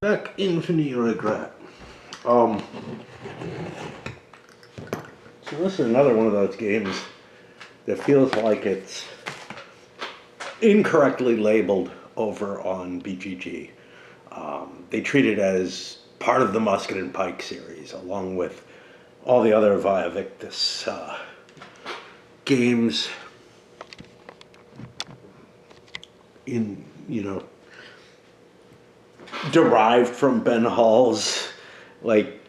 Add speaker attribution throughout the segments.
Speaker 1: Avec Infini Regret. Um, so this is another one of those games that feels like it's incorrectly labeled over on BGG. They treat it as part of the Musket and Pike series, along with all the other Via Victus games derived from Ben Hall's, like,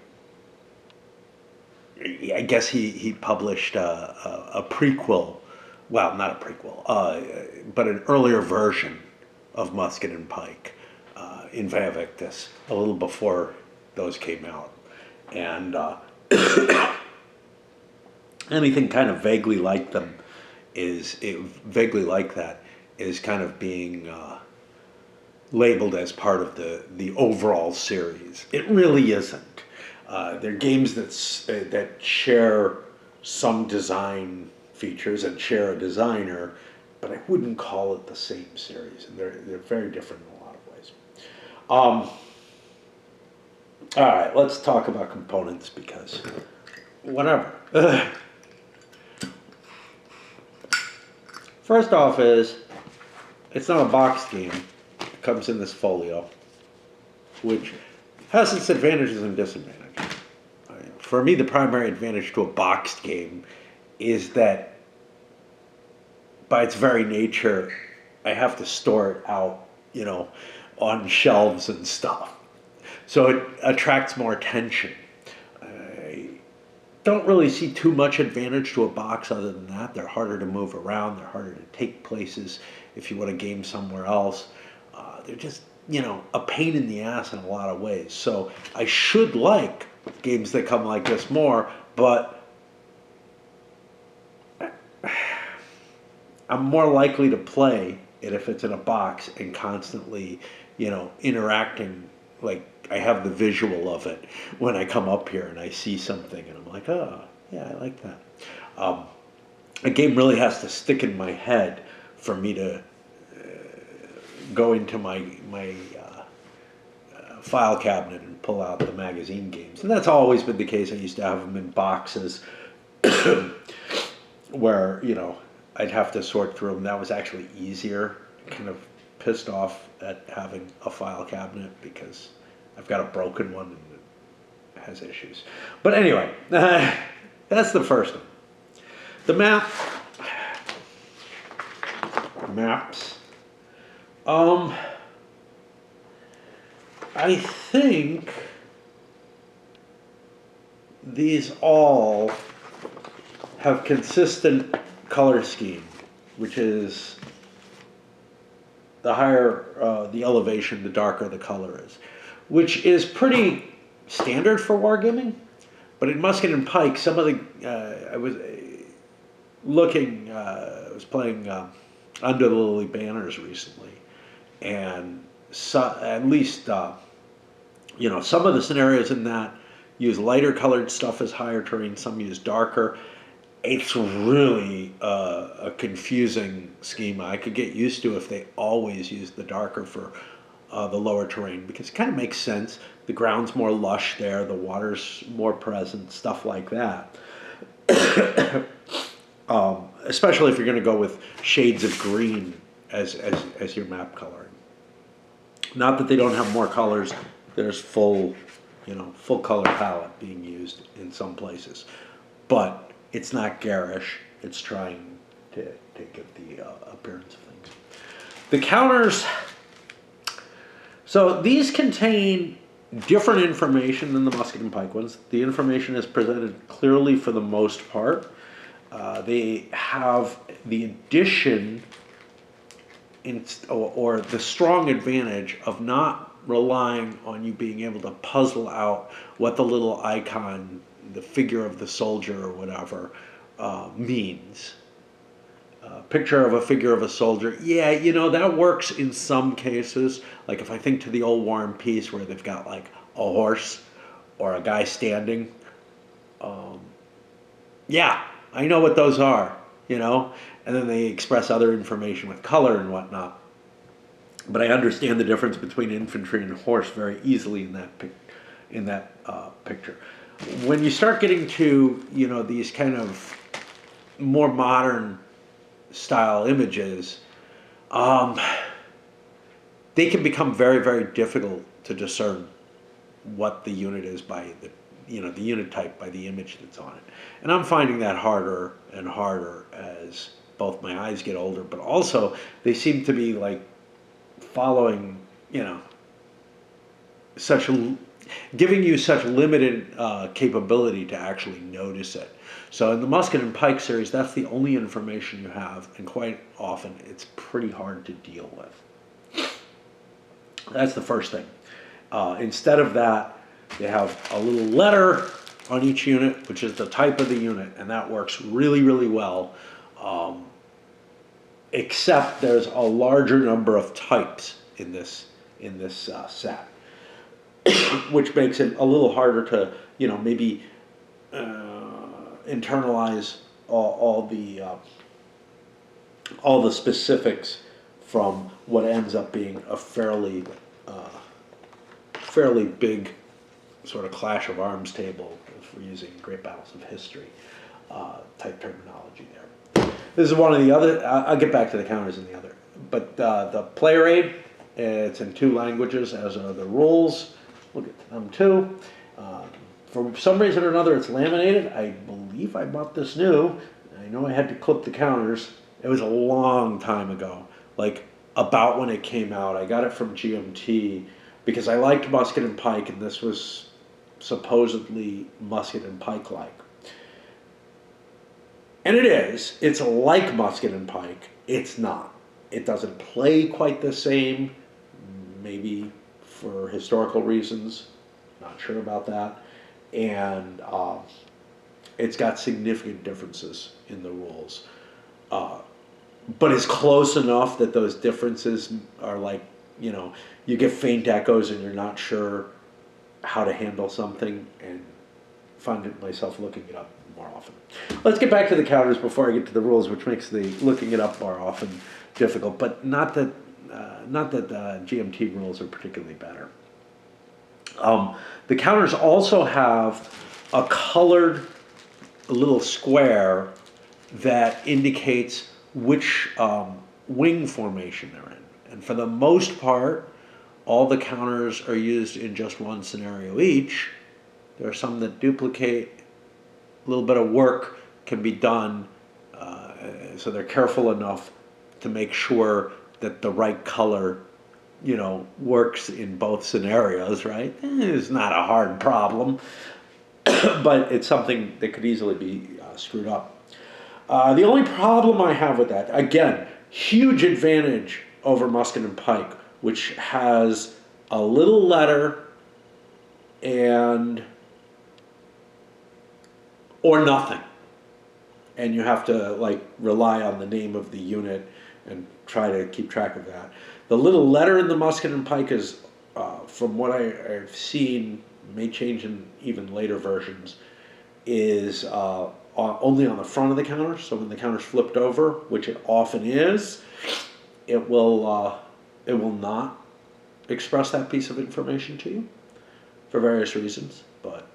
Speaker 1: I guess he published a prequel, well, not a prequel, but an earlier version of Musket and Pike in Via Victus, a little before those came out. And anything kind of vaguely like them vaguely like that is kind of being labeled as part of the overall series. It really isn't. They're games that share some design features and share a designer, but I wouldn't call it the same series, and they're very different in a lot of ways. All right, let's talk about components because whatever. First off it's not a boxed game. It comes in this folio, which has its advantages and disadvantages. For me, the primary advantage to a boxed game is that by its very nature, I have to store it out, on shelves and stuff. So it attracts more attention. I don't really see too much advantage to a box other than that. They're harder to move around. They're harder to take places if you want to game somewhere else. They're just, a pain in the ass in a lot of ways. So I should like games that come like this more, but I'm more likely to play it if it's in a box and constantly, interacting. Like I have the visual of it when I come up here and I see something and I'm like, oh, yeah, I like that. A game really has to stick in my head for me to go into my file cabinet and pull out the magazine games. And that's always been the case. I used to have them in boxes where, I'd have to sort through them. That was actually easier. Kind of pissed off at having a file cabinet because I've got a broken one and it has issues. But anyway, that's the first one. The maps. I think these all have consistent color scheme, which is the higher the elevation, the darker the color is, which is pretty standard for wargaming. But in Musket and Pike, some of the I was playing Under the Lily Banners recently, and at least some of the scenarios in that use lighter colored stuff as higher terrain, some use darker. It's really a confusing schema. I could get used to if they always use the darker for the lower terrain, because it kind of makes sense. The ground's more lush there, the water's more present, stuff like that. Especially if you're going to go with shades of green as your map coloring. Not that they don't have more colors. There's full color palette being used in some places, but it's not garish. It's trying to get the appearance of things. The counters. So these contain different information than the Musket and Pike ones. The information is presented clearly for the most part. They have the addition or the strong advantage of not relying on you being able to puzzle out what the little icon, the figure of the soldier or whatever, means. Picture of a figure of a soldier. Yeah, that works in some cases. Like if I think to the old War and Peace where they've got like a horse or a guy standing. Yeah, I know what those are, and then they express other information with color and whatnot. but I understand the difference between infantry and horse very easily in that picture. When you start getting to these kind of more modern style images, they can become very, very difficult to discern what the unit is by the unit type by the image that's on it. And I'm finding that harder and harder as both my eyes get older, but also they seem to be like following, such giving you such limited capability to actually notice it. So in the musket and pike series, that's the only information you have, and quite often it's pretty hard to deal with. That's the first thing. Instead of that, they have a little letter on each unit, which is the type of the unit, and that works really, really well. Except there's a larger number of types in this set, which makes it a little harder to maybe internalize all the specifics from what ends up being a fairly big sort of clash of arms table, if we're using Great Battles of History type terminology there. This is one of the other, I'll get back to the counters in the other, but the player aid, it's in 2 languages, as are the rules. We'll get to them too. For some reason or another, it's laminated. I believe I bought this new. I know I had to clip the counters. It was a long time ago, like about when it came out. I got it from GMT because I liked musket and pike, and this was supposedly musket and pike-like. And it is. It's like musket and pike. It's not. It doesn't play quite the same, maybe for historical reasons. Not sure about that. And it's got significant differences in the rules. But it's close enough that those differences are like, you get faint echoes and you're not sure how to handle something, and find myself looking it up more often. Let's get back to the counters before I get to the rules, which makes the looking it up more often difficult, but not that GMT rules are particularly better. The counters also have a colored little square that indicates which wing formation they're in. And for the most part, all the counters are used in just one scenario each. There are some that duplicate. A little bit of work can be done, so they're careful enough to make sure that the right color works in both scenarios, right? It's not a hard problem, but it's something that could easily be screwed up. The only problem I have with that, again, huge advantage over musket and pike, which has a little letter or nothing. And you have to rely on the name of the unit and try to keep track of that. The little letter in the musket and pike is, from what I've seen, may change in even later versions, is only on the front of the counter. So when the counter's flipped over, which it often is, it will not express that piece of information to you for various reasons. But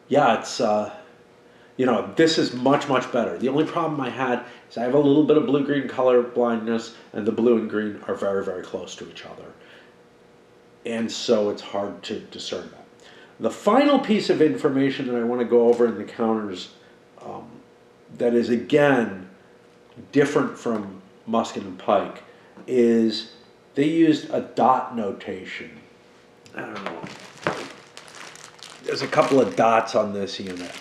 Speaker 1: yeah, it's this is much, much better. The only problem I had is I have a little bit of blue-green color blindness, and the blue and green are very, very close to each other. And so it's hard to discern that. The final piece of information that I want to go over in the counters that is, again, different from musket and pike is they used a dot notation. I don't know. There's a couple of dots on this unit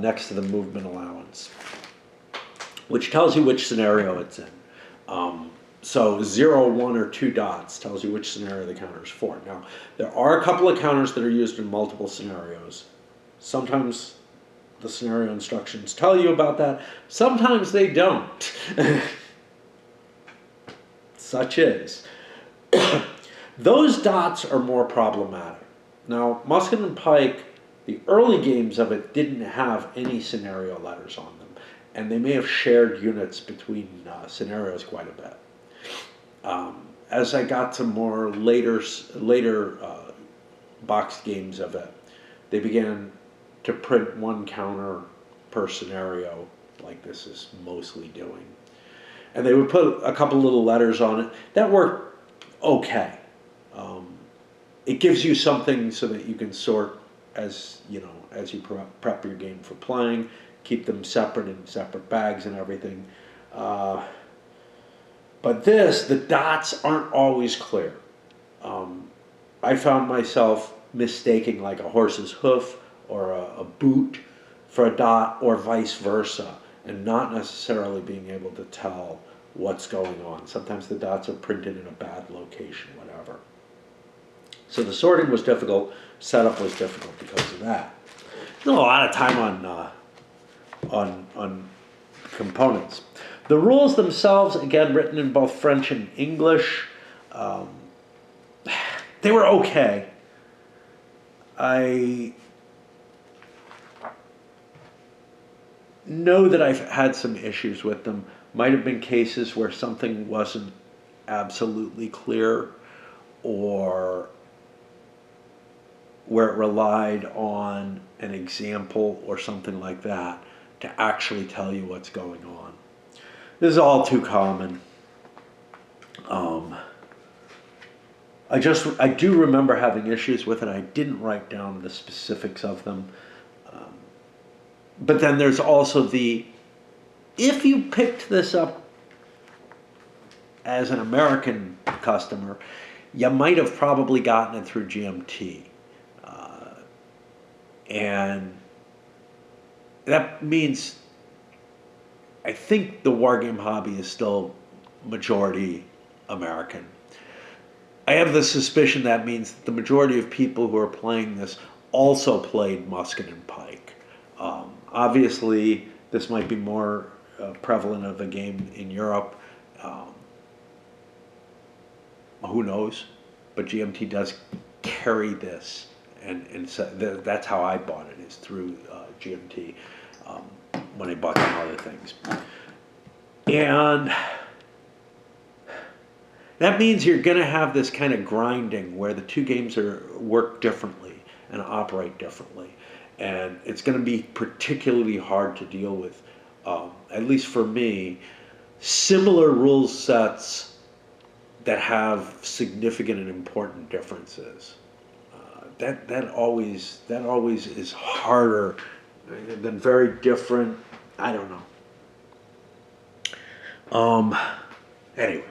Speaker 1: next to the movement allowance, which tells you which scenario it's in. So 0, 1, or 2 dots tells you which scenario the counter is for. Now, there are a couple of counters that are used in multiple scenarios. Sometimes the scenario instructions tell you about that. Sometimes they don't. Such is. Those dots are more problematic. Now, musket and pike, The early games of it didn't have any scenario letters on them, and they may have shared units between scenarios quite a bit. As I got to more later boxed games of it, they began to print one counter per scenario, like this is mostly doing. And they would put a couple little letters on it. That worked okay. It gives you something so that you can sort as you prep your game for playing, keep them separate in separate bags and everything. But the dots aren't always clear. I found myself mistaking like a horse's hoof or a boot for a dot, or vice versa, and not necessarily being able to tell what's going on. Sometimes the dots are printed in a bad location, whatever. So the sorting was difficult, setup was difficult because of that. There's a lot of time on components. The rules themselves, again, written in both French and English, they were okay. I know that I've had some issues with them. Might have been cases where something wasn't absolutely clear, or where it relied on an example or something like that to actually tell you what's going on. This is all too common. I do remember having issues with it. I didn't write down the specifics of them. But then there's also if you picked this up as an American customer, you might have probably gotten it through GMT. And that means I think the wargame hobby is still majority American. I have the suspicion that means that the majority of people who are playing this also played Musket and Pike. Obviously, this might be more prevalent of a game in Europe. Who knows? But GMT does carry this, and so that's how I bought it, is through GMT when I bought some other things. And that means you're going to have this kind of grinding where the two games work differently and operate differently. And it's going to be particularly hard to deal with, at least for me, similar rule sets that have significant and important differences. That always is harder than very different. I don't know. Anyway,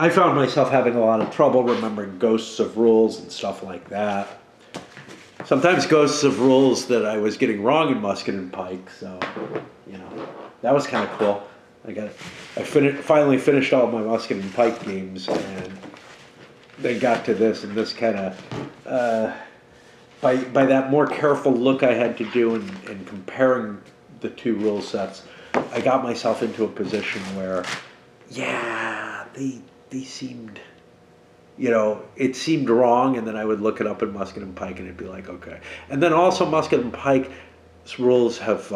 Speaker 1: I found myself having a lot of trouble remembering ghosts of rules and stuff like that. Sometimes ghosts of rules that I was getting wrong in Musket and Pike, so that was kind of cool. I finally finished all my Musket and Pike games, and then got to this, and this kind of by that more careful look I had to do in comparing the two rule sets, I got myself into a position where, they seemed, it seemed wrong, and then I would look it up in Musket and Pike, and it'd be like, okay. And then also Musket and Pike's rules have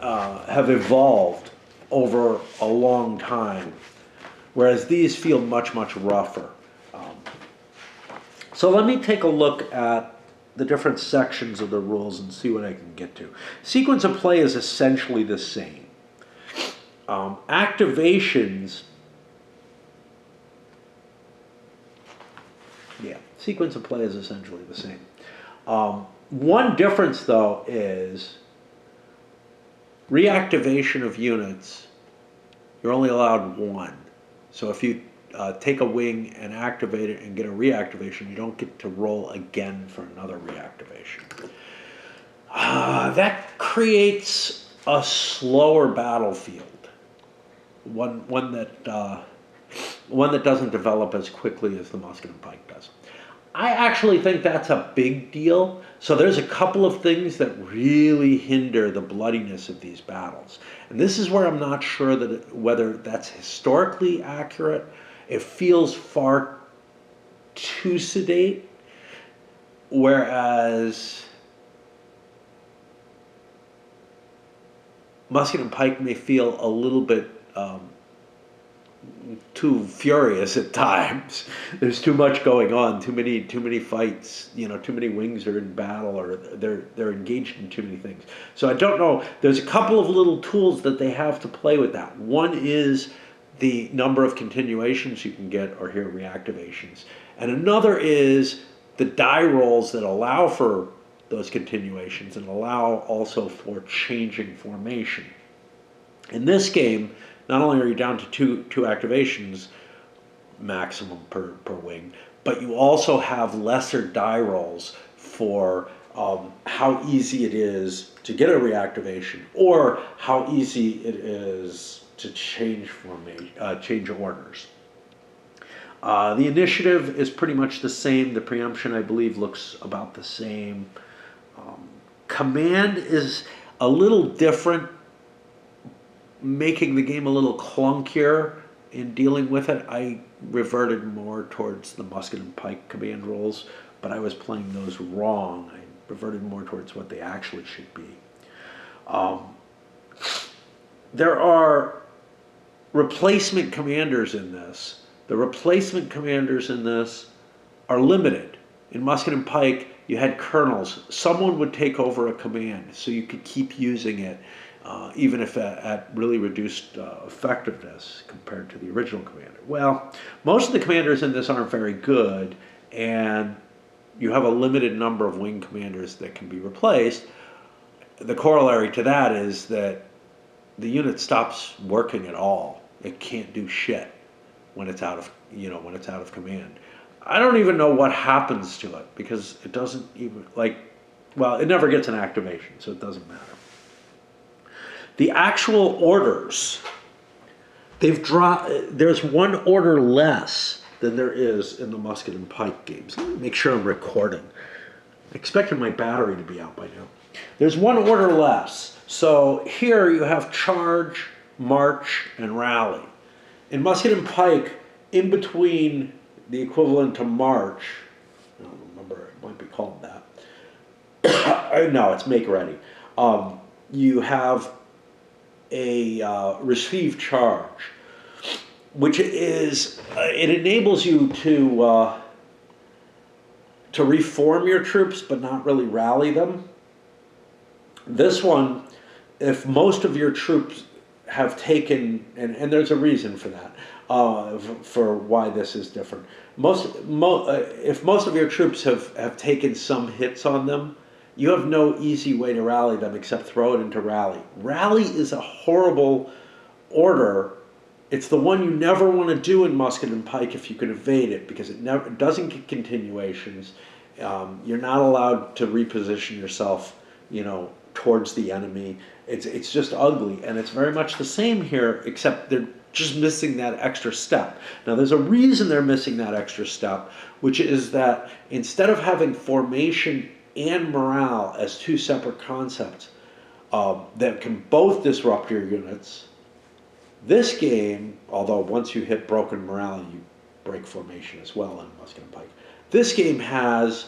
Speaker 1: evolved over a long time, whereas these feel much, much rougher. So let me take a look at the different sections of the rules and see what I can get to. Sequence of play is essentially the same. Activations, sequence of play is essentially the same. One difference, though, is reactivation of units. You're only allowed one. So if you take a wing and activate it and get a reactivation, you don't get to roll again for another reactivation. That creates a slower battlefield, one that doesn't develop as quickly as the Musket and Pike does. I actually think that's a big deal. So there's a couple of things that really hinder the bloodiness of these battles. And this is where I'm not sure whether that's historically accurate. It feels far too sedate. Whereas musket and pike may feel a little bit too furious at times. There's too much going on, too many fights. Too many wings are in battle, or they're engaged in too many things. So I don't know. There's a couple of little tools that they have to play with that. One is the number of continuations you can get, or here reactivations, and another is the die rolls that allow for those continuations and allow also for changing formation. In this game, not only are you down to two activations maximum per wing, but you also have lesser die rolls for how easy it is to get a reactivation, or how easy it is to change change orders. The initiative is pretty much the same. The preemption, I believe, looks about the same. Command is a little different, making the game a little clunkier in dealing with it. I reverted more towards the musket and pike command rolls, but I was playing those wrong. I reverted more towards what they actually should be. There are replacement commanders in this. The replacement commanders in this are limited. In musket and pike, you had colonels. Someone would take over a command, so you could keep using it, even if at really reduced effectiveness compared to the original commander. Well, most of the commanders in this aren't very good, and you have a limited number of wing commanders that can be replaced. The corollary to that is that the unit stops working at all. It can't do shit when it's out of command. I don't even know what happens to it, because it doesn't even, it never gets an activation, so it doesn't matter. The actual orders, there's one order less than there is in the musket and pike games. Let me make sure I'm recording. I expected my battery to be out by now. There's one order less. So here you have charge, march, and rally. In musket and pike, in between the equivalent to march, I don't remember, it might be called that. No, it's make ready. You have a receive charge, which is, it enables you to reform your troops but not really rally them. This one, if most of your troops have taken, and there's a reason for that, for why this is different. If most of your troops have taken some hits on them, you have no easy way to rally them except throw it into rally. Rally is a horrible order. It's the one you never want to do in musket and pike if you can evade it, because it doesn't get continuations. You're not allowed to reposition yourself, towards the enemy. It's just ugly, and it's very much the same here, except they're just missing that extra step. Now, there's a reason they're missing that extra step, which is that instead of having formation and morale as two separate concepts that can both disrupt your units, this game, although once you hit broken morale, you break formation as well in musket and pike. This game has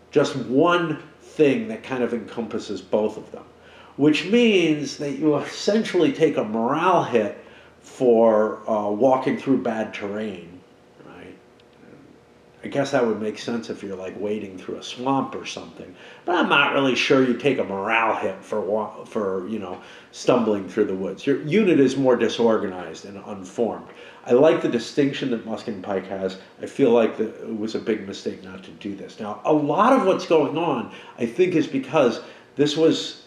Speaker 1: just one thing that kind of encompasses both of them, which means that you essentially take a morale hit for walking through bad terrain, right? I guess that would make sense if you're wading through a swamp or something, but I'm not really sure you take a morale hit for stumbling through the woods. Your unit is more disorganized and unformed. I like the distinction that musket and pike has. I feel like it was a big mistake not to do this. Now, a lot of what's going on, I think, is because this was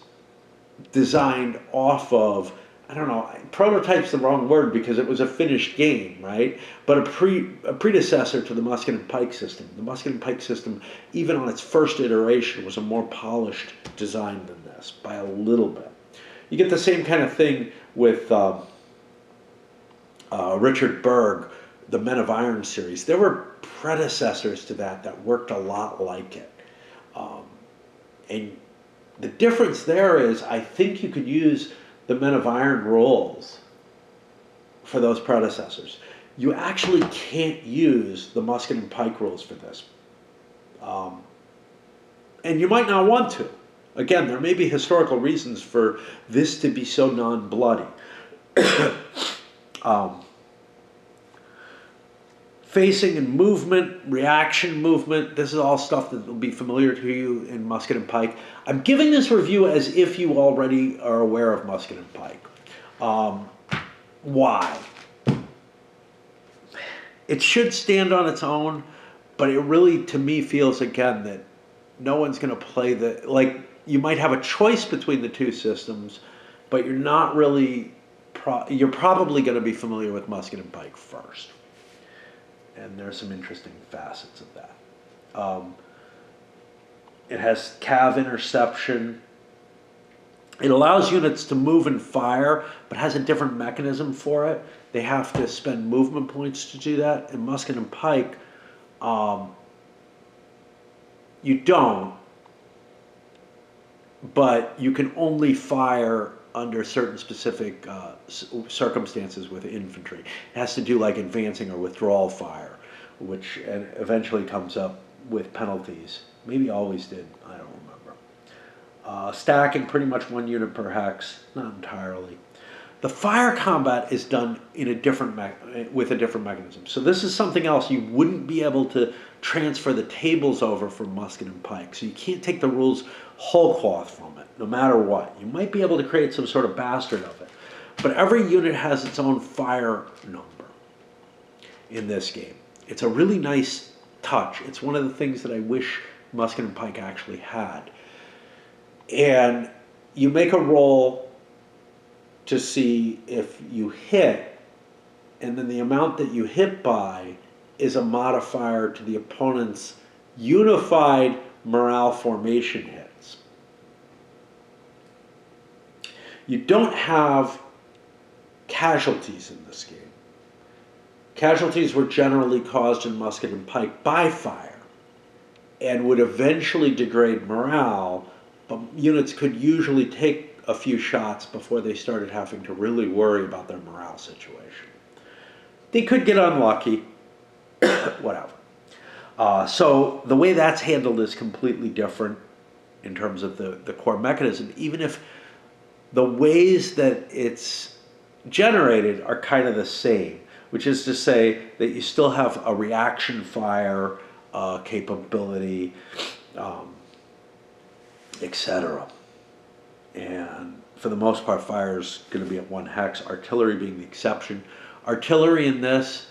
Speaker 1: designed off of, I don't know, prototype's the wrong word because it was a finished game, right? But a predecessor to the musket and pike system. The musket and pike system, even on its first iteration, was a more polished design than this by a little bit. You get the same kind of thing with Richard Berg, the Men of Iron series. There were predecessors to that worked a lot like it. And the difference there is, I think you could use the Men of Iron rules for those predecessors. You actually can't use the musket and pike rules for this. And you might not want to. Again, there may be historical reasons for this to be so non-bloody. Facing and movement, reaction movement, this is all stuff that will be familiar to you in Musket and Pike. I'm giving this review as if you already are aware of Musket and Pike. Why? It should stand on its own, but it really, to me, feels, again, that no one's going to play like, you might have a choice between the two systems, but you're not really, you're probably going to be familiar with Musket and Pike first. And there's some interesting facets of that. It has cav interception. It allows units to move and fire, but has a different mechanism for it. They have to spend movement points to do that. In Musket and Pike, you don't, but you can only fire under certain specific circumstances with infantry. It has to do like advancing or withdrawal fire, which eventually comes up with penalties. Maybe always did, I don't remember. Stacking pretty much 1 unit per hex, not entirely. The fire combat is done in a different with a different mechanism. So this is something else you wouldn't be able to transfer the tables over from Musket and Pike. So you can't take the rules whole cloth from it, no matter what. You might be able to create some sort of bastard of it. But every unit has its own fire number in this game. It's a really nice touch. It's one of the things that I wish Musket and Pike actually had. And you make a roll to see if you hit, and then the amount that you hit by is a modifier to the opponent's unified morale formation hits. You don't have casualties in this game. Casualties were generally caused in Musket and Pike by fire and would eventually degrade morale, but units could usually take a few shots before they started having to really worry about their morale situation. They could get unlucky, whatever. So the way that's handled is completely different in terms of the core mechanism, even if the ways that it's generated are kind of the same, which is to say that you still have a reaction fire capability, etc. And for the most part, fire's going to be at 1 hex, artillery being the exception. Artillery in this,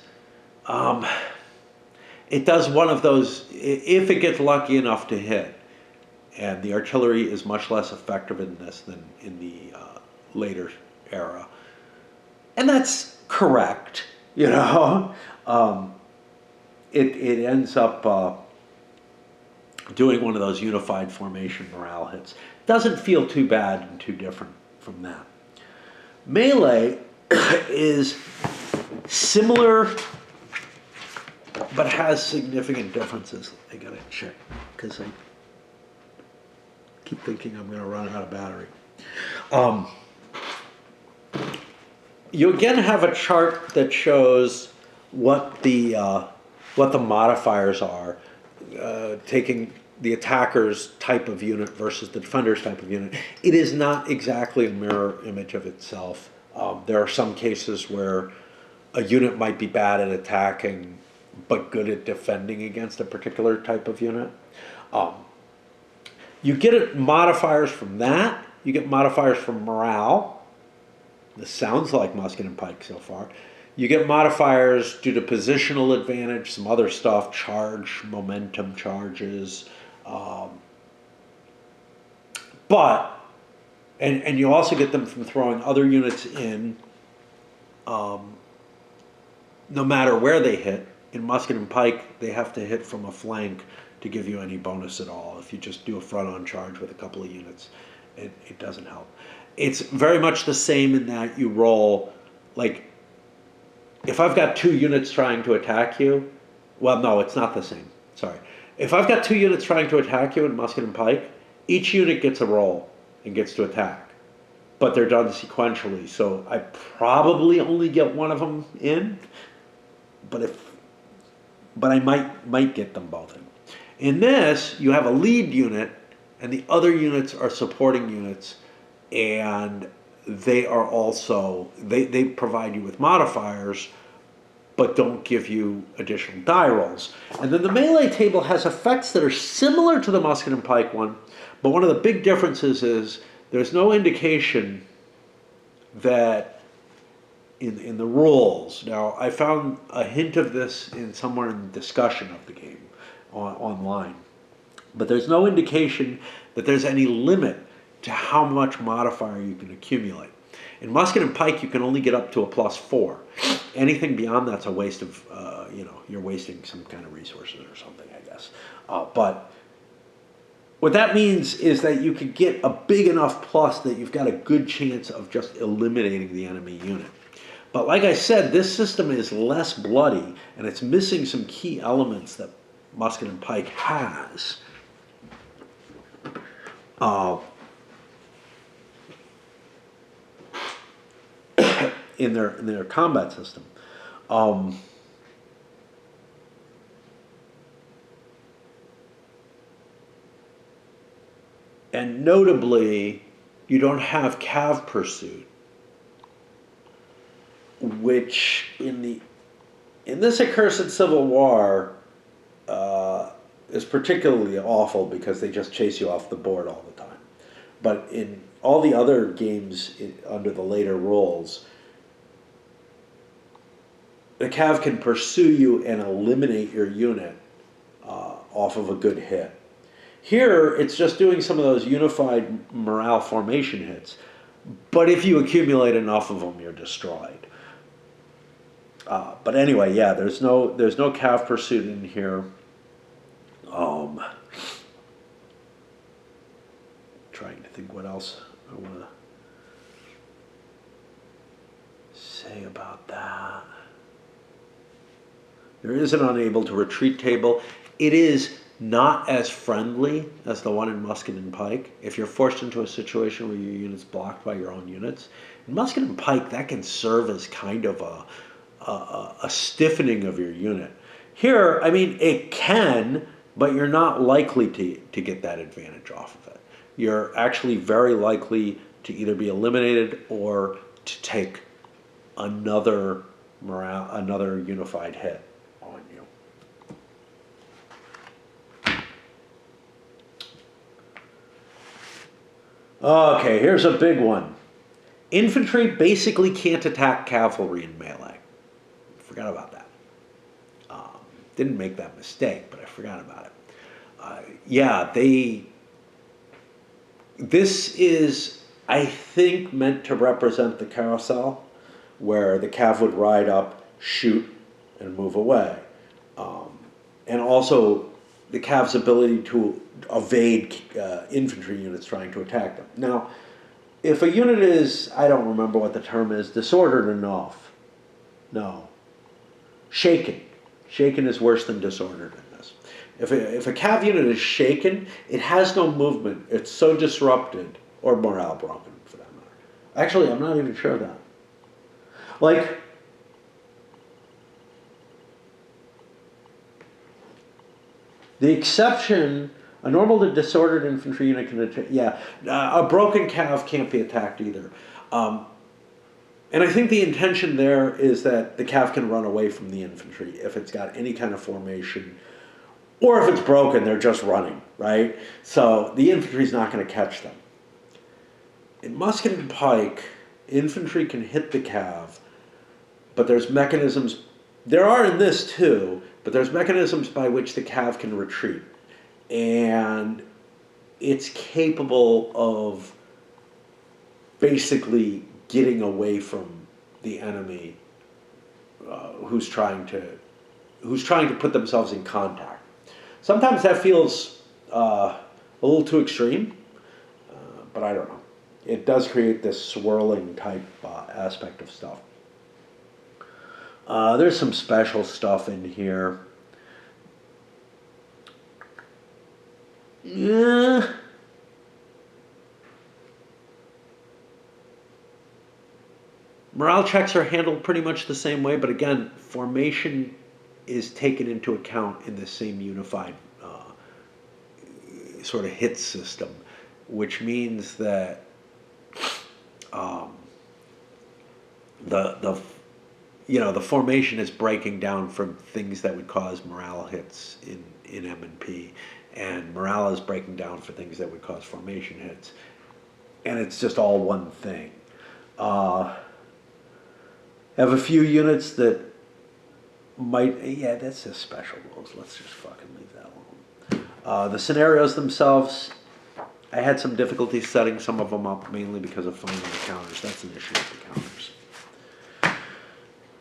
Speaker 1: it does one of those, if it gets lucky enough to hit, and the artillery is much less effective in this than in the later era. And that's correct, you know. It ends up doing one of those unified formation morale hits. Doesn't feel too bad and too different from that. Melee is similar, but has significant differences. I gotta check, because I keep thinking I'm gonna run out of battery. You again have a chart that shows what the modifiers are, taking the attacker's type of unit versus the defender's type of unit. It is not exactly a mirror image of itself. There are some cases where a unit might be bad at attacking but good at defending against a particular type of unit. You get modifiers from that. You get modifiers from morale. This sounds like Musket and Pike so far. You get modifiers due to positional advantage, some other stuff, charge, momentum charges. And you also get them from throwing other units in, no matter where they hit. In Musket and Pike, they have to hit from a flank to give you any bonus at all. If you just do a front-on charge with a couple of units, it doesn't help. It's very much the same in that you roll, like, if I've got 2 units trying to attack you, well, no, it's not the same. Sorry. If I've got 2 units trying to attack you in Musket and Pike, each unit gets a roll and gets to attack. But they're done sequentially, so I probably only get one of them in, but I might get them both in. In this, you have a lead unit, and the other units are supporting units, and they are also they provide you with modifiers, but don't give you additional die rolls. And then the melee table has effects that are similar to the musket and pike one, but one of the big differences is there's no indication that in the rules. Now, I found a hint of this in somewhere in the discussion of the game online, but there's no indication that there's any limit to how much modifier you can accumulate. In musket and pike, you can only get up to a +4. Anything beyond that's a waste of, you're wasting some kind of resources or something, I guess. But what that means is that you could get a big enough plus that you've got a good chance of just eliminating the enemy unit. But like I said, this system is less bloody, and it's missing some key elements that musket and pike has. In their combat system. And notably, you don't have cav pursuit, which in this accursed civil war is particularly awful because they just chase you off the board all the time. But in all the other games under the later rules, the cav can pursue you and eliminate your unit off of a good hit. Here, it's just doing some of those unified morale formation hits. But if you accumulate enough of them, you're destroyed. But anyway, yeah, there's no cav pursuit in here. Trying to think what else I want to say about that. There is an unable to retreat table. It is not as friendly as the one in musket and pike. If you're forced into a situation where your unit's blocked by your own units, in musket and pike, that can serve as kind of a stiffening of your unit. Here, I mean, it can, but you're not likely to get that advantage off of it. You're actually very likely to either be eliminated or to take another unified hit on you. Okay, here's a big one. Infantry basically can't attack cavalry in melee. Forgot about that. Didn't make that mistake, but I forgot about it. This is, I think, meant to represent the carousel, where the cav would ride up, shoot, and move away. And also the cav's ability to evade infantry units trying to attack them. Now, if a unit is, I don't remember what the term is, disordered enough. No. Shaken. Shaken is worse than disordered in this. If a cav unit is shaken, it has no movement. It's so disrupted, or morale broken for that matter. Actually, I'm not even sure of that. Like, the exception, a normal to disordered infantry unit can attack, a broken cav can't be attacked either. And I think the intention there is that the cav can run away from the infantry if it's got any kind of formation, or if it's broken, they're just running, right? So the infantry's not going to catch them. In musket and pike, infantry can hit the cav, but there's mechanisms, there are in this too, but there's mechanisms by which the cav can retreat. And it's capable of basically getting away from the enemy who's trying to put themselves in contact. Sometimes that feels a little too extreme, but I don't know. It does create this swirling type aspect of stuff. There's some special stuff in here. Yeah. Morale checks are handled pretty much the same way, but again, formation is taken into account in the same unified sort of hit system, which means that um, the the formation is breaking down from things that would cause morale hits in M&P, and morale is breaking down for things that would cause formation hits, and it's just all one thing. I have a few units that that's just special rules. Let's just fucking leave that alone. The scenarios themselves, I had some difficulty setting some of them up, mainly because of finding the counters. That's an issue with the counters.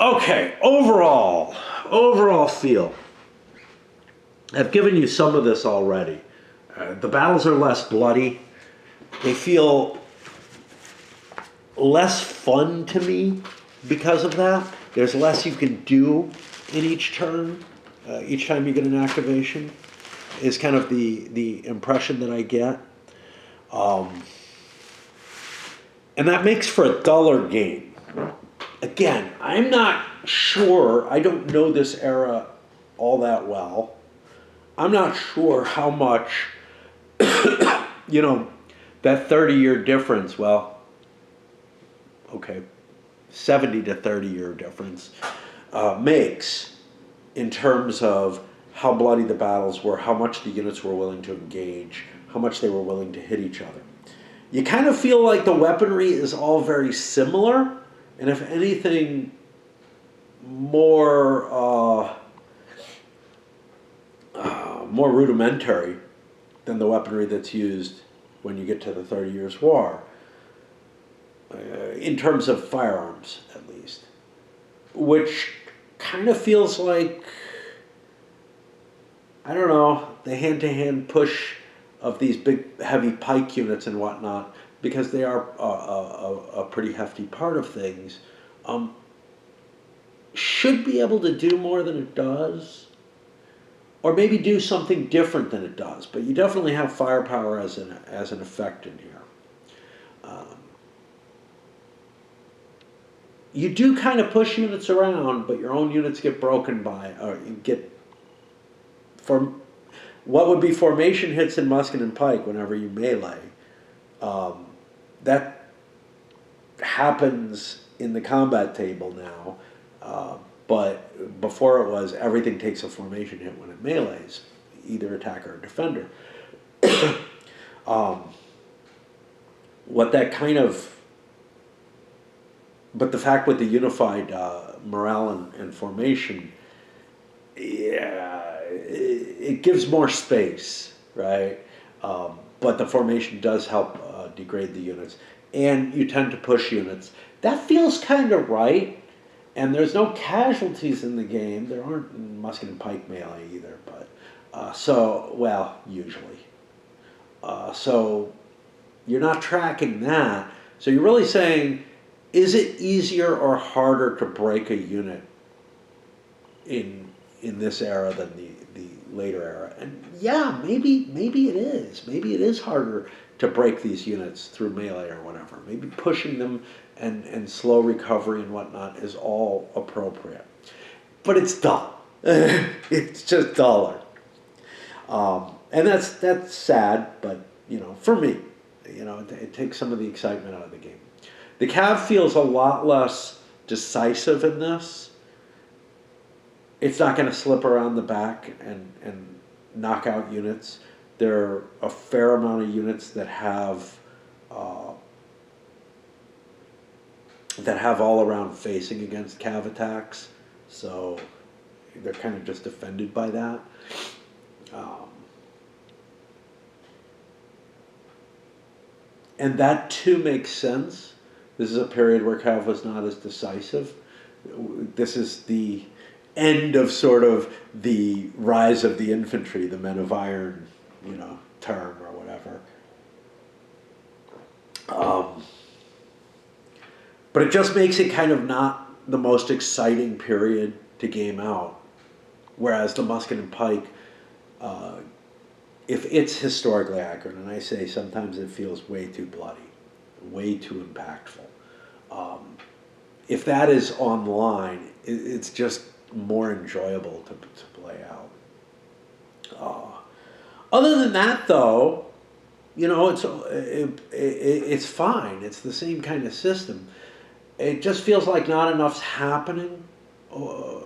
Speaker 1: Okay, overall feel. I've given you some of this already. The battles are less bloody. They feel less fun to me because of that. There's less you can do in each turn. Each time you get an activation is kind of the impression that I get. And that makes for a duller game. Again, I'm not sure, I don't know this era all that well. I'm not sure how much, that 30-year difference, 70 to 30-year difference makes in terms of how bloody the battles were, how much the units were willing to engage, how much they were willing to hit each other. You kind of feel like the weaponry is all very similar, and if anything, more rudimentary than the weaponry that's used when you get to the 30 Years' War, in terms of firearms, at least, which kind of feels like, I don't know, the hand-to-hand push of these big, heavy pike units and whatnot, because they are a pretty hefty part of things, should be able to do more than it does, or maybe do something different than it does. But you definitely have firepower as an effect in here. You do kind of push units around, but your own units get broken by, or you get, for what would be formation hits in musket and pike whenever you melee. That happens in the combat table now, but before it was everything takes a formation hit when it melees, either attacker or defender. What that kind of, but the fact with the unified morale and formation, it gives more space, right? But the formation does help degrade the units, and you tend to push units. That feels kind of right, and there's no casualties in the game. There aren't in musket and pike melee either, but usually. So you're not tracking that. So you're really saying, is it easier or harder to break a unit in this era than the later era? And yeah, maybe it is. Maybe it is harder to break these units through melee or whatever. Maybe pushing them and slow recovery and whatnot is all appropriate. But it's dull. It's just duller. And that's sad, but for me, it takes some of the excitement out of the game. The Cav feels a lot less decisive in this. It's not going to slip around the back and knock out units. There are a fair amount of units that have all-around facing against Cav attacks, so they're kind of just defended by that. And that too makes sense. This is a period where Cav was not as decisive. This is the end of sort of the rise of the infantry, the men of iron, term or whatever. But it just makes it kind of not the most exciting period to game out. Whereas the musket and pike, if it's historically accurate, and I say sometimes it feels way too bloody, way too impactful. If that is online, it's just more enjoyable to play out. Other than that, though, it's fine. It's the same kind of system. It just feels like not enough's happening.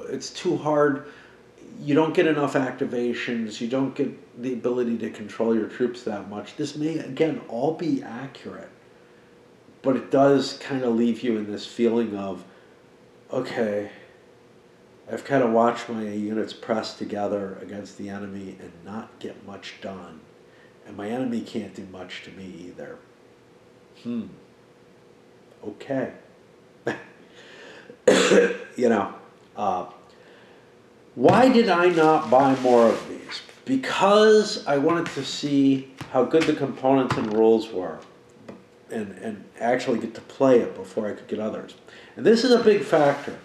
Speaker 1: It's too hard. You don't get enough activations. You don't get the ability to control your troops that much. This may, again, all be accurate. But it does kind of leave you in this feeling of, okay, I've kind of watched my units press together against the enemy and not get much done. And my enemy can't do much to me either. Okay. Why did I not buy more of these? Because I wanted to see how good the components and rules were and actually get to play it before I could get others. And this is a big factor.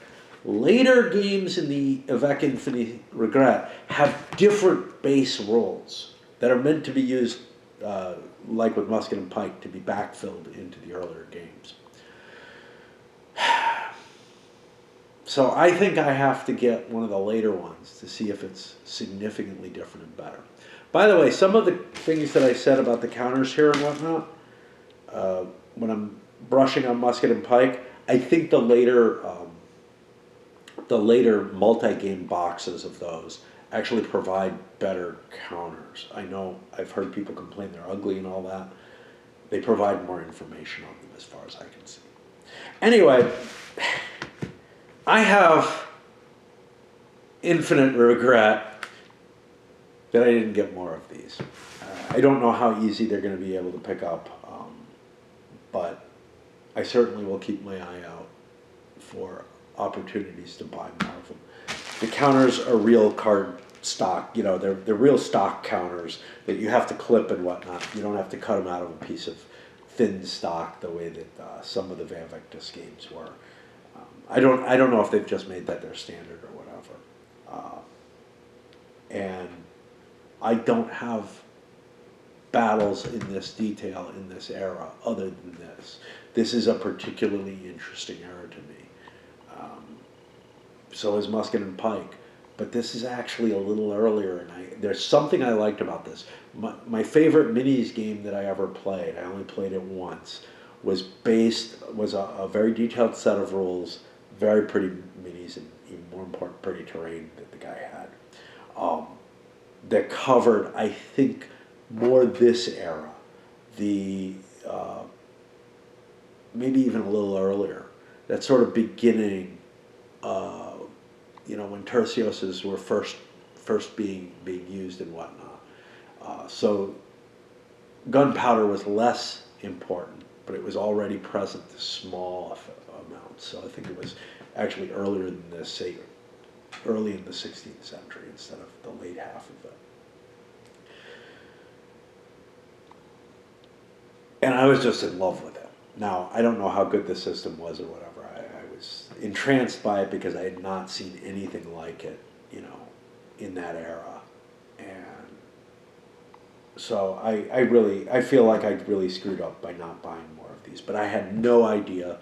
Speaker 1: Later games in the Avec Infini Regret have different base rules that are meant to be used, like with Musket and Pike, to be backfilled into the earlier games. So I think I have to get one of the later ones to see if it's significantly different and better. By the way, some of the things that I said about the counters here and whatnot, when I'm brushing on Musket and Pike, I think the later multi-game boxes of those actually provide better counters. I know I've heard people complain they're ugly and all that. They provide more information on them as far as I can see. Anyway, I have infinite regret that I didn't get more of these. I don't know how easy they're going to be able to pick up, but I certainly will keep my eye out for opportunities to buy more of them. The counters are real card stock, they're real stock counters that you have to clip and whatnot. You don't have to cut them out of a piece of thin stock the way that some of the Vavectus games were. I don't know if they've just made that their standard or whatever. And I don't have battles in this detail in this era other than this. This is a particularly interesting era to me. So is Musket and Pike. But this is actually a little earlier, and there's something I liked about this. My favorite minis game that I ever played, I only played it once, was a very detailed set of rules, very pretty minis, and even more important, pretty terrain that the guy had. That covered, I think, more this era, maybe even a little earlier, that sort of beginning, when tercioses were first being used and whatnot. So gunpowder was less important, but it was already present to small amounts. So I think it was actually earlier than this, say early in the 16th century instead of the late half of it. And I was just in love with it. Now, I don't know how good the system was or whatever. I was entranced by it because I had not seen anything like it, in that era. And so I feel like I really screwed up by not buying more of these. But I had no idea.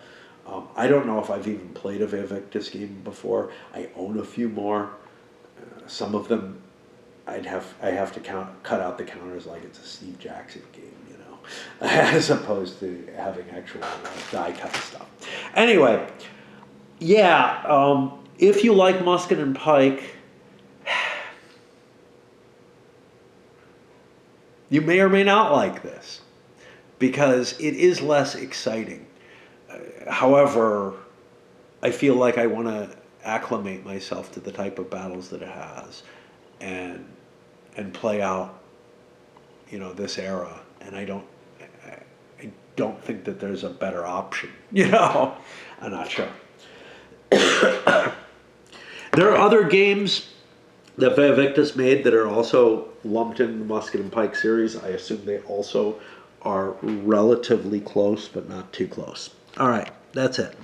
Speaker 1: I don't know if I've even played a Vavectus game before. I own a few more. Some of them I have to cut out the counters like it's a Steve Jackson game. As opposed to having actual die cut stuff. Anyway, yeah, if you like Musket and Pike, you may or may not like this, because it is less exciting. However, I feel like I want to acclimate myself to the type of battles that it has, and play out, this era, and I don't think that there's a better option. I'm not sure. There are other games that Vavectus made that are also lumped in the Musket and Pike series. I assume they also are relatively close, but not too close. All right, that's it.